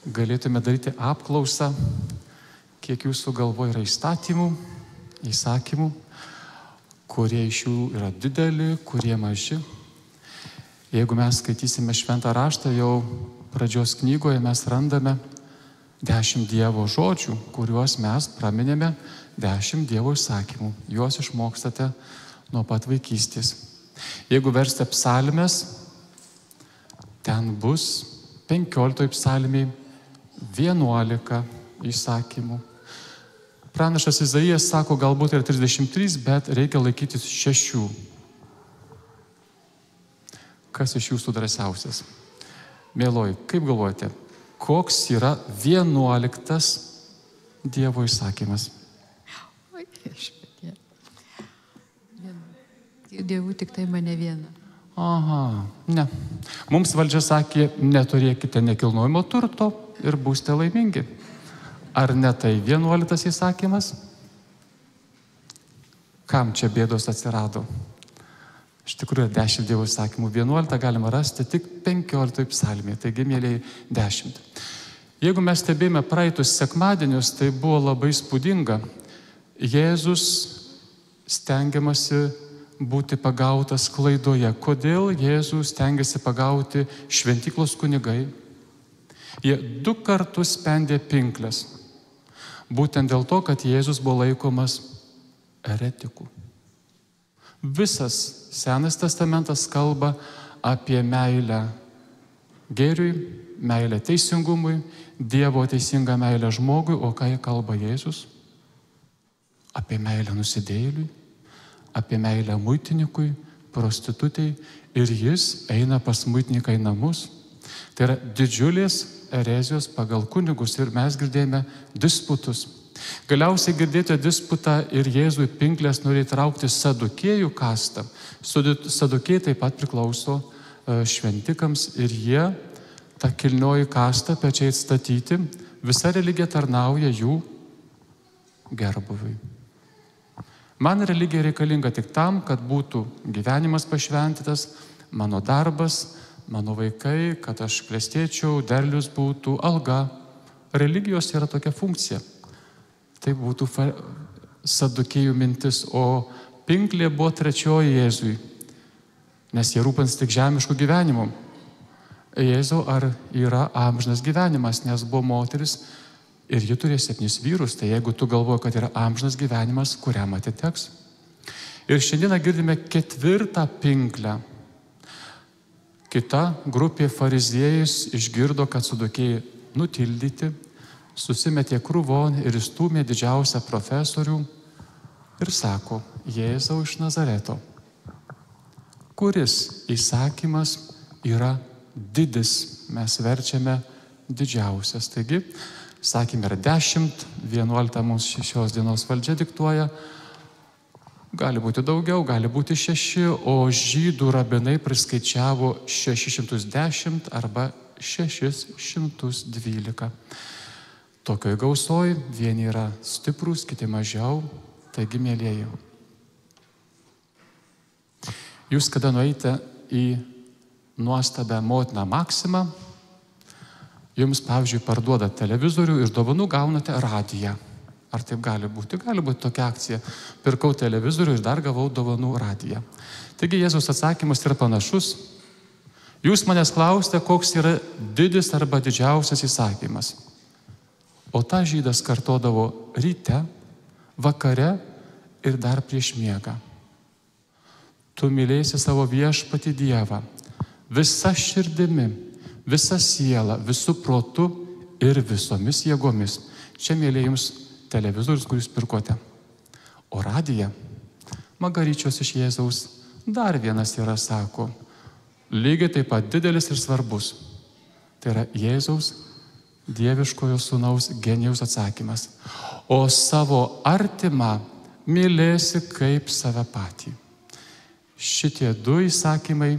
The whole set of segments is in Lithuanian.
galėtume daryti apklausą, kiek jūsų galvoje yra įsakymų, kurie iš jų yra dideli, kurie maži. Jeigu mes skaitysime Šventą raštą, jau pradžios knygoje mes randame 10 Dievo žodžių, kuriuos mes praminėme 10 Dievo įsakymų. Juos išmokstate nuo pat vaikystės. Jeigu versite psalmes, ten bus 15 psalmiai 11 įsakymų. Pranašas Izaijas sako, galbūt yra 33, bet reikia laikytis 6. Kas iš jūsų drąsiausias? Mėloji, kaip galvojate, koks yra 11 Dievo įsakymas? Oi, viešpatie. Dievų tik tai mane vieną. Aha, ne. Mums valdžia sakė, neturėkite nekilnojamo turto ir būsite laimingi. Ar ne tai 11 įsakymas? Kam čia bėdos atsirado? Iš tikrųjų, 10 Dievo įsakymų, 11 galima rasti tik 15 psalmėje, taigi, mėlyjei, 10. Jeigu mes stebėjome praeitus sekmadienius, tai buvo labai spūdinga. Jėzus stengiamasi būti pagautas klaidoje. Kodėl Jėzus stengiasi pagauti šventyklos kunigai? Jie 2 kartus spendė pinkles. Būtent dėl to, kad Jėzus buvo laikomas eretiku. Visas Senas testamentas kalba apie meilę gėriui, meilę teisingumui, Dievo teisingą meilę žmogui, o ką kalba Jėzus? Apie meilę nusidėjėliui, apie meilę muitininkui, prostitutei, ir jis eina pas muitininką į namus. Tai yra didžiulės erezijos pagal kunigus, ir mes girdėjome disputus. Galiausiai girdėjote disputą ir Jėzui pinklės norėjo įtraukti sadukėjų kastą. Sadukėjai taip pat priklauso šventikams ir jie, ta kilnioji kasta, pečiai atstatyti, visa religija tarnauja jų gerbuviui. Man religija reikalinga tik tam, kad būtų gyvenimas pašventytas, mano darbas, mano vaikai, kad aš klestėčiau, derlius būtų, alga. Religijos yra tokia funkcija. Tai būtų sadukėjų mintis, o pinklė buvo 3 Jėzui, nes jie rūpins tik žemiškų gyvenimų. Jėzau, ar yra amžinas gyvenimas, nes buvo moteris ir ji turėjo 7 vyrus, tai jeigu tu galvoji, kad yra amžinas gyvenimas, kuriam atiteks. Ir šiandieną girdime 4 pinklę. Kita grupė fariziejus išgirdo, kad sadukėjai nutildyti, susimetė krūvon ir įstūmė didžiausią profesorių ir sako, Jėzau iš Nazareto, kuris įsakymas yra didis, mes verčiame didžiausias. Taigi, sakėme, yra 10, 11 mums šios dienos valdžia diktuoja, gali būti daugiau, gali būti 6, o žydų rabinai priskaičiavo 610 arba 612. Tokioj gausoj, vieni yra stiprus, kiti mažiau, taigi, mėlieji. Jūs kada nueite į nuostabę motiną Maksimą, jums, pavyzdžiui, parduoda televizorių ir dovanų gaunate radiją. Ar taip gali būti? Gali būti tokia akcija. Pirkau televizorių ir dar gavau dovanų radiją. Taigi Jėzaus atsakymas yra panašus. Jūs manęs klausite, koks yra didis arba didžiausias įsakymas. O tą žydas kartodavo ryte, vakare ir dar prieš miegą. Tu mylėsi savo viešpatį Dievą visa širdimi, visa siela, visų protu ir visomis jėgomis. Čia, mėlyje, jums televizorius, kuris pirkote. O radija, magaryčios iš Jėzaus, dar vienas yra, sako, lygiai taip pat didelis ir svarbus. Tai yra Jėzaus dieviškojo sūnaus genijaus atsakymas. O savo artimą mylėsi kaip save patį. Šitie 2 įsakymai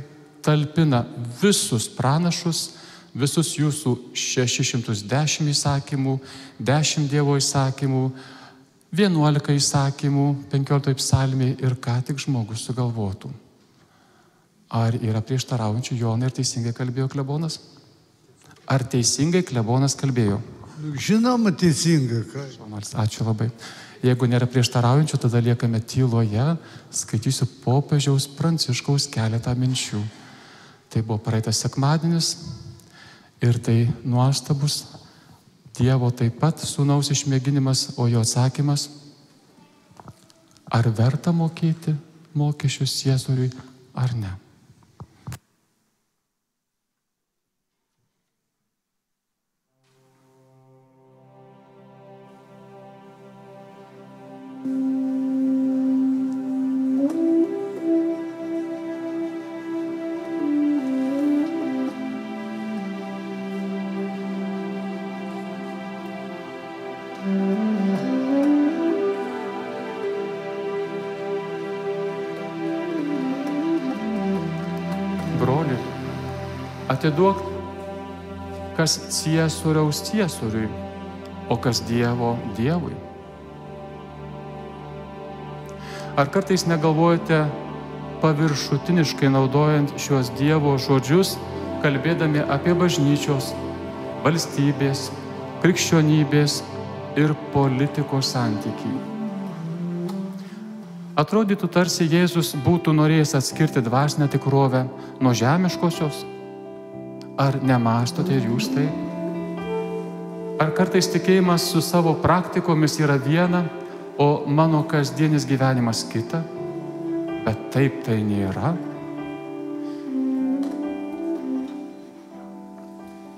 talpina visus pranašus, visus jūsų 610 įsakymų, 10 Dievo įsakymų, 11 įsakymų, 15 psalmiai ir ką tik žmogus sugalvotų. Ar yra prieštaraujančių? Jonai, ir teisingai kalbėjo klebonas? Ar teisingai klebonas kalbėjo? Žinoma, teisinga. Ačiū labai. Jeigu nėra prieštaraujančių, tada liekame tyloje, skaitysiu popiežiaus Pranciškaus keletą minčių. Tai buvo praeitas sekmadienis ir tai nuostabus Dievo taip pat sūnaus išmėginimas, o jo atsakymas, ar verta mokėti mokesčius Ciesoriui ar ne. Broli, atiduok, kas Ciesoriaus Ciesoriui, o kas Dievo Dievui. Ar kartais negalvojate paviršutiniškai naudojant šios Dievo žodžius, kalbėdami apie bažnyčios, valstybės, krikščionybės ir politikos santykį? Atrodytų, tarsi Jėzus būtų norėjęs atskirti dvasinę tikrovę nuo žemiškosios. Ar nemąstote ir jūs tai? Ar kartais tikėjimas su savo praktikomis yra viena, o mano kasdienis gyvenimas kita? Bet taip tai nėra.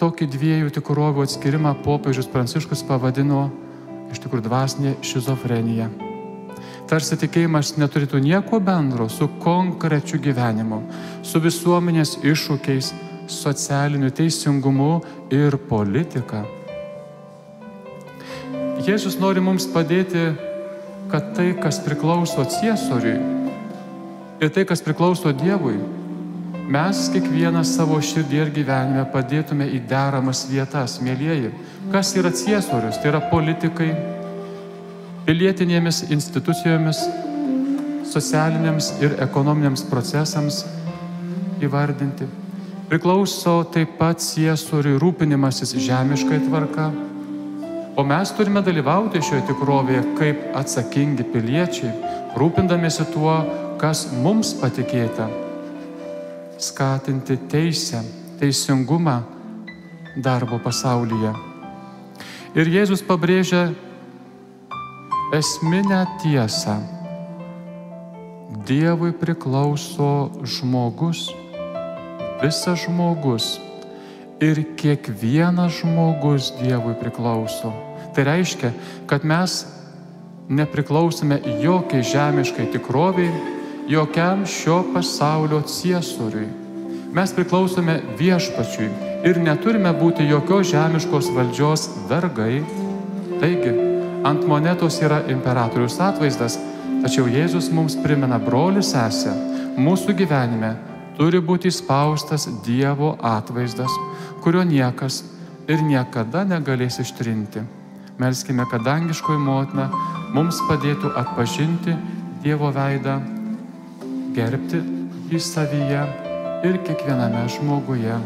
Tokį dviejų tikrovių atskirimą popiežius Pranciškus pavadino iš tikrųjų dvasinė šizofrenija. Tarsi tikėjimas neturėtų nieko bendro su konkrečiu gyvenimu, su visuomenės iššūkiais, socialiniu teisingumu ir politika. Jėzus nori mums padėti, kad tai, kas priklauso Ciesoriui ir tai, kas priklauso Dievui, mes kiekvienas savo širdį ir gyvenime padėtume į deramas vietas. Mielieji, kas yra Ciesorius? Tai yra politikai, pilietinėmis institucijomis, socialiniams ir ekonominiams procesams įvardinti. Priklauso taip pat Ciesoriui rūpinimasis žemiškai tvarka, o mes turime dalyvauti šioje tikrovėje kaip atsakingi piliečiai, rūpindamiesi tuo, kas mums patikėta. Skatinti teisę, teisingumą darbo pasaulyje. Ir Jėzus pabrėžia esminę tiesą. Dievui priklauso žmogus, visas žmogus ir kiekvienas žmogus Dievui priklauso. Tai reiškia, kad mes nepriklausome jokiai žemiškai tikroviai, jokiam šio pasaulio ciesoriui. Mes priklausome Viešpačiui ir neturime būti jokios žemiškos valdžios vergai. Taigi, ant monetos yra imperatoriaus atvaizdas, tačiau Jėzus mums primena, broli, sesę, mūsų gyvenime turi būti įspaustas Dievo atvaizdas, kurio niekas ir niekada negalės ištrinti. Melskime, kad dangiškoji motina mums padėtų atpažinti Dievo veidą, gerbti jį savyje ir kiekviename žmoguje.